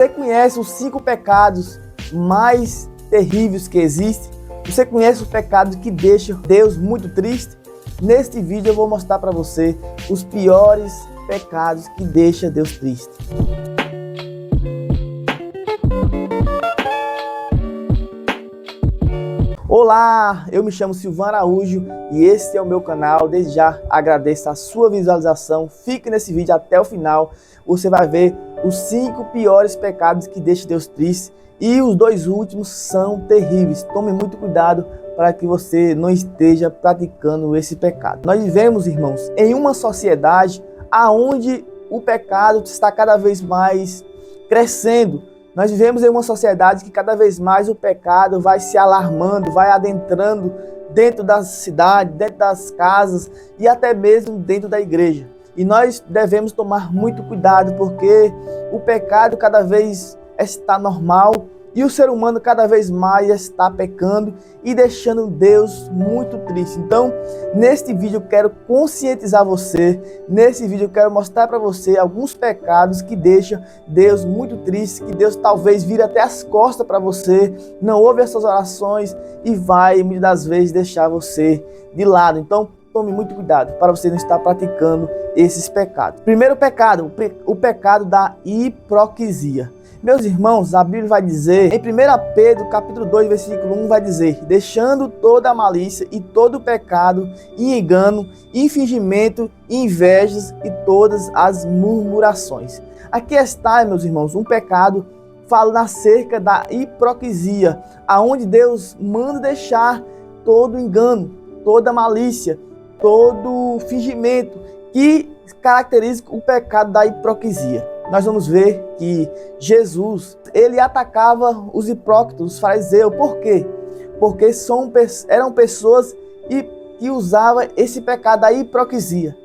Você conhece os 5 pecados mais terríveis que existem? Você conhece os pecados que deixam Deus muito triste? Neste vídeo eu vou mostrar para você os piores pecados que deixam Deus triste. Olá, eu me chamo Silvano Araújo e este é o meu canal. Desde já agradeço a sua visualização. Fique nesse vídeo até o final. Você vai ver os 5 piores pecados que deixam Deus triste. E os 2 últimos são terríveis. Tome muito cuidado para que você não esteja praticando esse pecado. Nós vivemos, irmãos, em uma sociedade onde o pecado está cada vez mais crescendo. Nós vivemos em uma sociedade que cada vez mais o pecado vai se alarmando, vai adentrando dentro da cidade, dentro das casas e até mesmo dentro da igreja. E nós devemos tomar muito cuidado porque o pecado cada vez está normal e o ser humano cada vez mais está pecando e deixando Deus muito triste. Então, neste vídeo eu quero conscientizar você, nesse vídeo eu quero mostrar para você alguns pecados que deixam Deus muito triste, que Deus talvez vire até as costas para você, não ouve as suas orações e vai, muitas das vezes, deixar você de lado. Então, tome muito cuidado para você não estar praticando esses pecados. Primeiro pecado, o pecado da hipocrisia. Meus irmãos, a Bíblia vai dizer, em 1 Pedro, capítulo 2, versículo 1, vai dizer: deixando toda a malícia e todo o pecado, e engano, e fingimento, e invejas, e todas as murmurações. Aqui está, meus irmãos, um pecado falando acerca da hipocrisia, aonde Deus manda deixar todo engano, toda malícia, todo fingimento, que caracteriza o pecado da hipocrisia. Nós vamos ver que Jesus, ele atacava os hipócritas, os fariseus. Por quê? Porque eram pessoas que usavam esse pecado da hipocrisia.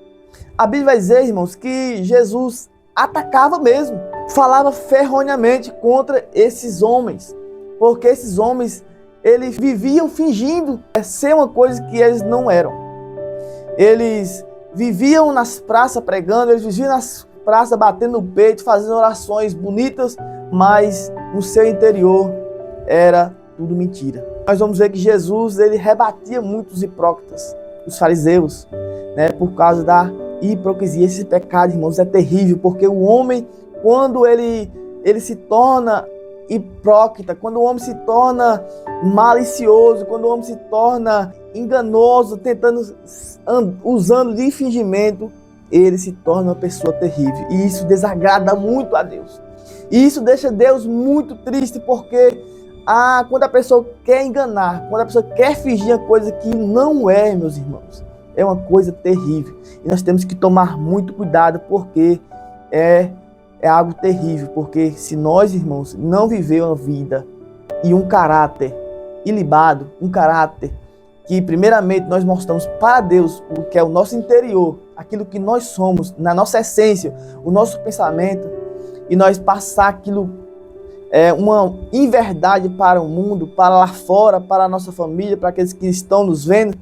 A Bíblia vai dizer, irmãos, que Jesus atacava mesmo, falava ferronhamente contra esses homens, porque esses homens, eles viviam fingindo ser uma coisa que eles não eram. Eles viviam nas praças pregando, eles viviam nas praça batendo no peito, fazendo orações bonitas, mas no seu interior era tudo mentira. Nós vamos ver que Jesus, ele rebatia muito os hipócritas, os fariseus, né, por causa da hipocrisia. Esse pecado, irmãos, é terrível, porque o homem, quando ele se torna hipócrita, quando o homem se torna malicioso, quando o homem se torna enganoso, usando de fingimento, ele se torna uma pessoa terrível. E isso desagrada muito a Deus. E isso deixa Deus muito triste, porque quando a pessoa quer enganar, quando a pessoa quer fingir uma coisa que não é, meus irmãos, é uma coisa terrível. E nós temos que tomar muito cuidado, porque é algo terrível. Porque se nós, irmãos, não viver uma vida e um caráter ilibado, um caráter que primeiramente nós mostramos para Deus o que é o nosso interior, aquilo que nós somos, na nossa essência, o nosso pensamento, e nós passar aquilo, uma inverdade para o mundo, para lá fora, para a nossa família, para aqueles que estão nos vendo,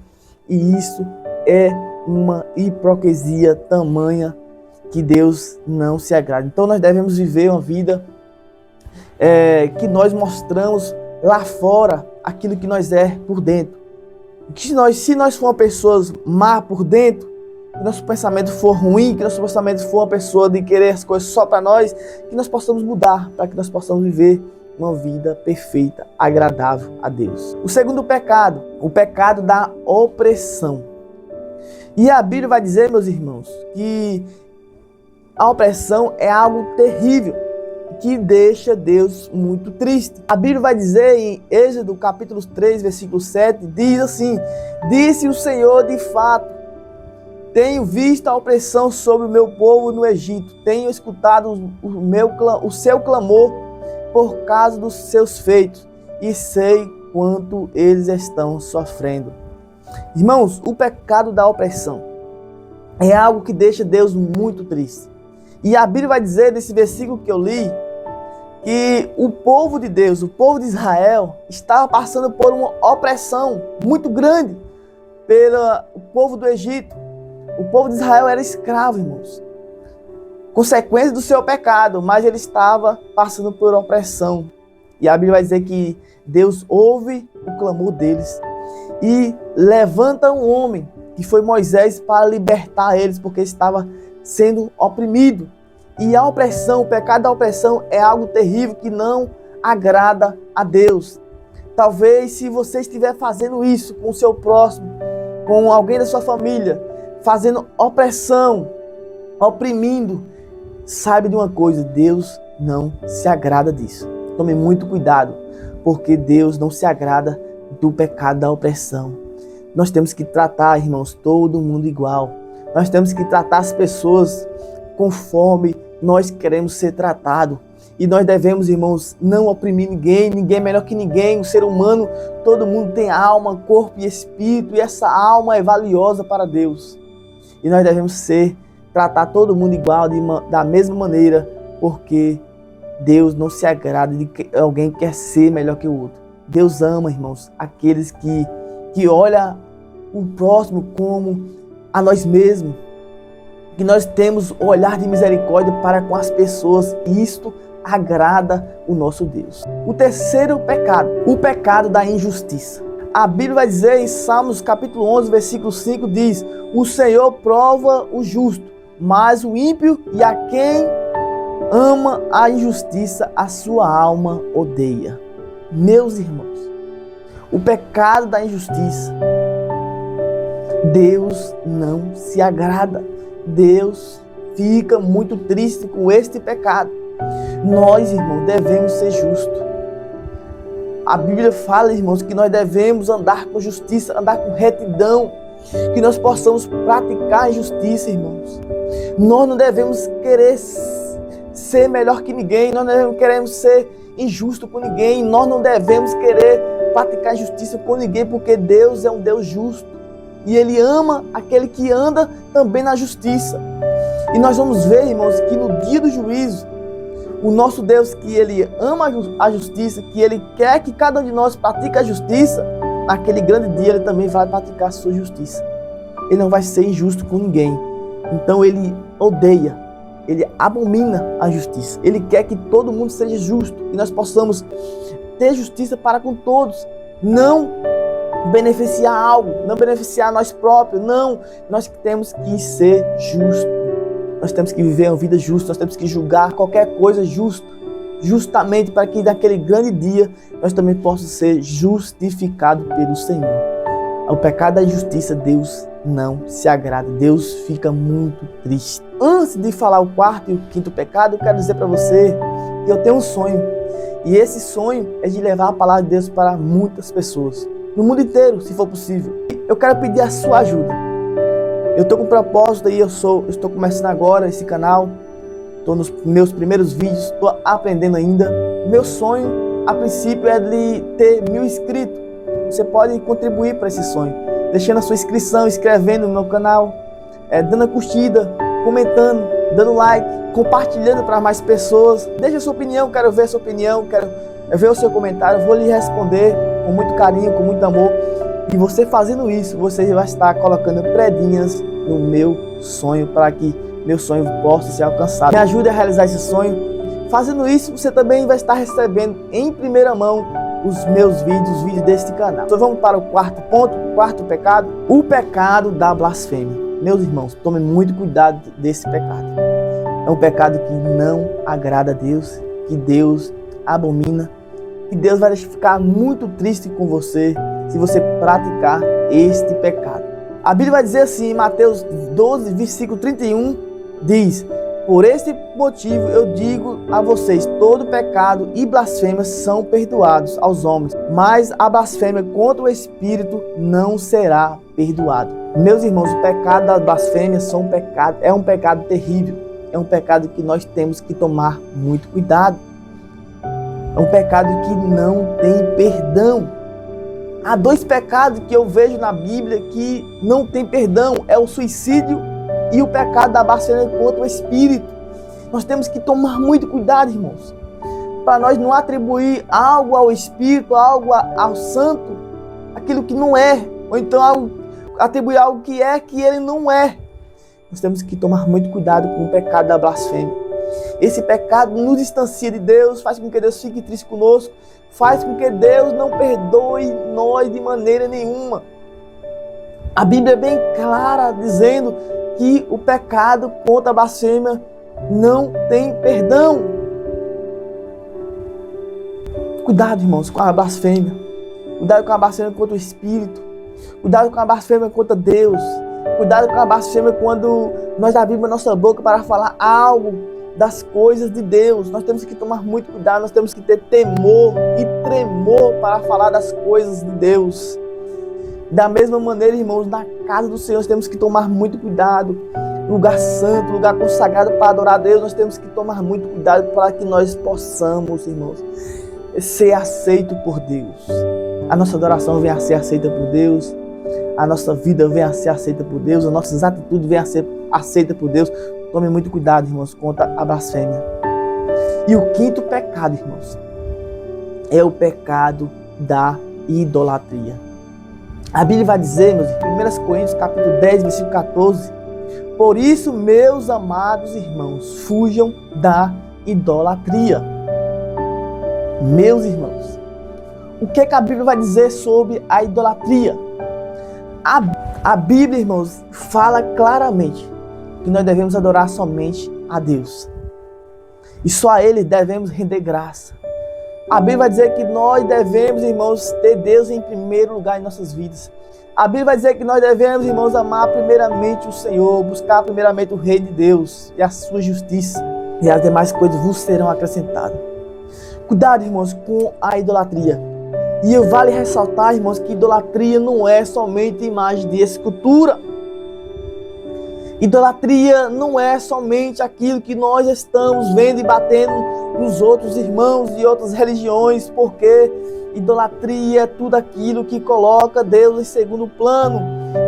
e isso é uma hipocrisia tamanha que Deus não se agrada. Então nós devemos viver uma vida que nós mostramos lá fora aquilo que nós é por dentro. Se nós formos pessoas má por dentro, que nosso pensamento for ruim, que nosso pensamento for uma pessoa de querer as coisas só para nós, que nós possamos mudar, para que nós possamos viver uma vida perfeita, agradável a Deus. O segundo pecado, o pecado da opressão. E a Bíblia vai dizer, meus irmãos, que a opressão é algo terrível, que deixa Deus muito triste. A Bíblia vai dizer em Êxodo capítulo 3, versículo 7, diz assim: disse o Senhor, de fato, tenho visto a opressão sobre o meu povo no Egito, tenho escutado o seu clamor por causa dos seus feitos, e sei quanto eles estão sofrendo. Irmãos, o pecado da opressão é algo que deixa Deus muito triste. E a Bíblia vai dizer, nesse versículo que eu li, que o povo de Deus, o povo de Israel, estava passando por uma opressão muito grande pelo povo do Egito. O povo de Israel era escravo, irmãos. consequência do seu pecado, mas ele estava passando por opressão. E a Bíblia vai dizer que Deus ouve o clamor deles e levanta um homem, que foi Moisés, para libertar eles, porque estava sendo oprimido. E a opressão, o pecado da opressão é algo terrível que não agrada a Deus. Talvez se você estiver fazendo isso com o seu próximo, com alguém da sua família, fazendo opressão, oprimindo, saiba de uma coisa, Deus não se agrada disso. Tome muito cuidado, porque Deus não se agrada do pecado da opressão. Nós temos que tratar, irmãos, todo mundo igual. Nós temos que tratar as pessoas conforme nós queremos ser tratados. E nós devemos, irmãos, não oprimir ninguém, ninguém é melhor que ninguém. O ser humano, todo mundo tem alma, corpo e espírito, e essa alma é valiosa para Deus. E nós devemos tratar todo mundo igual, da mesma maneira, porque Deus não se agrada de que alguém quer ser melhor que o outro. Deus ama, irmãos, aqueles que olham o próximo como a nós mesmos. Que nós temos o olhar de misericórdia para com as pessoas. E isto agrada o nosso Deus. O terceiro pecado, o pecado da injustiça. A Bíblia vai dizer em Salmos capítulo 11, versículo 5, diz: o Senhor prova o justo, mas o ímpio e a quem ama a injustiça, a sua alma odeia. Meus irmãos, o pecado da injustiça, Deus não se agrada. Deus fica muito triste com este pecado. Nós, irmãos, devemos ser justos. A Bíblia fala, irmãos, que nós devemos andar com justiça, andar com retidão, que nós possamos praticar a justiça, irmãos. Nós não devemos querer ser melhor que ninguém, nós não queremos ser injusto com ninguém, nós não devemos querer praticar justiça com ninguém, porque Deus é um Deus justo e Ele ama aquele que anda também na justiça. E nós vamos ver, irmãos, que no dia do juízo, o nosso Deus, que Ele ama a justiça, que Ele quer que cada um de nós pratique a justiça, naquele grande dia Ele também vai praticar a sua justiça. Ele não vai ser injusto com ninguém. Então Ele odeia, Ele abomina a justiça. Ele quer que todo mundo seja justo, que nós possamos ter justiça para com todos. Não beneficiar algo, não beneficiar nós próprios, não. Nós temos que ser justos. Nós temos que viver uma vida justa, nós temos que julgar qualquer coisa justamente para que naquele grande dia nós também possamos ser justificados pelo Senhor. O pecado da injustiça, Deus não se agrada, Deus fica muito triste. Antes de falar o quarto e o quinto pecado, eu quero dizer para você que eu tenho um sonho. E esse sonho é de levar a palavra de Deus para muitas pessoas, no mundo inteiro, se for possível. Eu quero pedir a sua ajuda. Eu estou com um propósito aí, eu estou começando agora esse canal, estou nos meus primeiros vídeos, estou aprendendo ainda. Meu sonho, a princípio, é de ter 1000 inscritos. Você pode contribuir para esse sonho, deixando a sua inscrição, inscrevendo no meu canal, dando a curtida, comentando, dando like, compartilhando para mais pessoas. Deixa a sua opinião, quero ver a sua opinião, quero ver o seu comentário, eu vou lhe responder com muito carinho, com muito amor. E você fazendo isso, você vai estar colocando predinhas no meu sonho, para que meu sonho possa ser alcançado. Me ajude a realizar esse sonho. Fazendo isso, você também vai estar recebendo em primeira mão os meus vídeos, os vídeos deste canal. Então vamos para o quarto ponto, o quarto pecado, o pecado da blasfêmia. Meus irmãos, tomem muito cuidado desse pecado. É um pecado que não agrada a Deus, que Deus abomina, que Deus vai ficar muito triste com você se você praticar este pecado. A Bíblia vai dizer assim, em Mateus 12, versículo 31, diz: por este motivo eu digo a vocês, todo pecado e blasfêmia são perdoados aos homens, mas a blasfêmia contra o Espírito não será perdoado. Meus irmãos, o pecado da blasfêmia é um pecado terrível, é um pecado que nós temos que tomar muito cuidado. É um pecado que não tem perdão. Há 2 pecados que eu vejo na Bíblia que não tem perdão. É o suicídio e o pecado da blasfêmia contra o Espírito. Nós temos que tomar muito cuidado, irmãos, para nós não atribuir algo ao Espírito, algo ao Santo, aquilo que não é. Ou então atribuir algo que é, que ele não é. nós temos que tomar muito cuidado com o pecado da blasfêmia. Esse pecado nos distancia de Deus, faz com que Deus fique triste conosco, faz com que Deus não perdoe nós de maneira nenhuma. A Bíblia é bem clara dizendo que o pecado contra a blasfêmia não tem perdão. Cuidado, irmãos, com a blasfêmia. Cuidado com a blasfêmia contra o Espírito. Cuidado com a blasfêmia contra Deus. Cuidado com a blasfêmia quando nós abrimos a nossa boca para falar algo das coisas de Deus. Nós temos que tomar muito cuidado, nós temos que ter temor e tremor para falar das coisas de Deus. Da mesma maneira, irmãos, na casa do Senhor nós temos que tomar muito cuidado. Lugar santo, lugar consagrado para adorar a Deus, nós temos que tomar muito cuidado para que nós possamos, irmãos, ser aceito por Deus. A nossa adoração venha a ser aceita por Deus. A nossa vida venha a ser aceita por Deus. As nossas atitudes venham a ser aceitas por Deus. Tome muito cuidado, irmãos, contra a blasfêmia. E o quinto pecado, irmãos, é o pecado da idolatria. A Bíblia vai dizer, meus, em 1 Coríntios capítulo 10, versículo 14, por isso, meus amados irmãos, fujam da idolatria. Meus irmãos, o que a Bíblia vai dizer sobre a idolatria? A Bíblia, irmãos, fala claramente que nós devemos adorar somente a Deus. E só a Ele devemos render graça. A Bíblia vai dizer que nós devemos, irmãos, ter Deus em primeiro lugar em nossas vidas. A Bíblia vai dizer que nós devemos, irmãos, amar primeiramente o Senhor, buscar primeiramente o Reino de Deus e a sua justiça. E as demais coisas vos serão acrescentadas. Cuidado, irmãos, com a idolatria. E vale ressaltar, irmãos, que idolatria não é somente imagem de escultura. Idolatria não é somente aquilo que nós estamos vendo e batendo nos outros irmãos de outras religiões, porque idolatria é tudo aquilo que coloca Deus em segundo plano.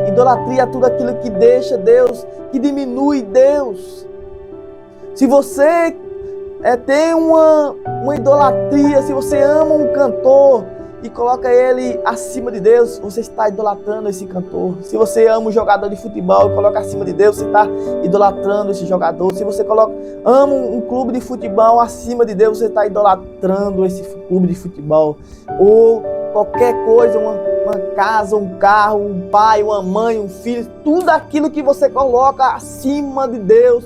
Idolatria é tudo aquilo que deixa Deus, que diminui Deus. Se você tem uma idolatria, se você ama um cantor e coloca ele acima de Deus, você está idolatrando esse cantor. Se você ama um jogador de futebol e coloca acima de Deus, você está idolatrando esse jogador. Se você ama um clube de futebol acima de Deus, você está idolatrando esse clube de futebol. Ou qualquer coisa, uma casa, um carro, um pai, uma mãe, um filho, tudo aquilo que você coloca acima de Deus,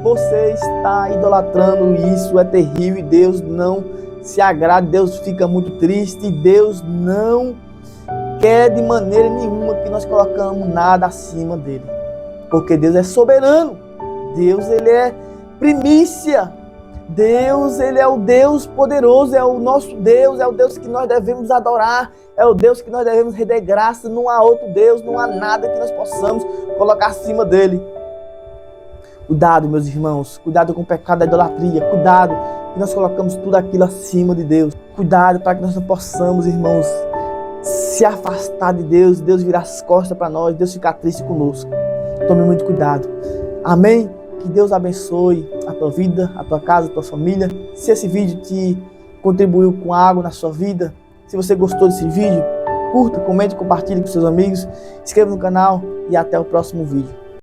você está idolatrando. Isso é terrível e Deus não se agrada, Deus fica muito triste, Deus não quer de maneira nenhuma que nós colocamos nada acima dele, porque Deus é soberano, Deus ele é primícia, Deus ele é o Deus poderoso, é o nosso Deus, é o Deus que nós devemos adorar, é o Deus que nós devemos render graça, não há outro Deus, não há nada que nós possamos colocar acima dele. Cuidado, meus irmãos, cuidado com o pecado da idolatria, cuidado que nós colocamos tudo aquilo acima de Deus. Cuidado para que nós não possamos, irmãos, se afastar de Deus, Deus virar as costas para nós, Deus ficar triste conosco. Tome muito cuidado. Amém? Que Deus abençoe a tua vida, a tua casa, a tua família. Se esse vídeo te contribuiu com algo na sua vida, se você gostou desse vídeo, curta, comente, compartilhe com seus amigos, inscreva no canal e até o próximo vídeo.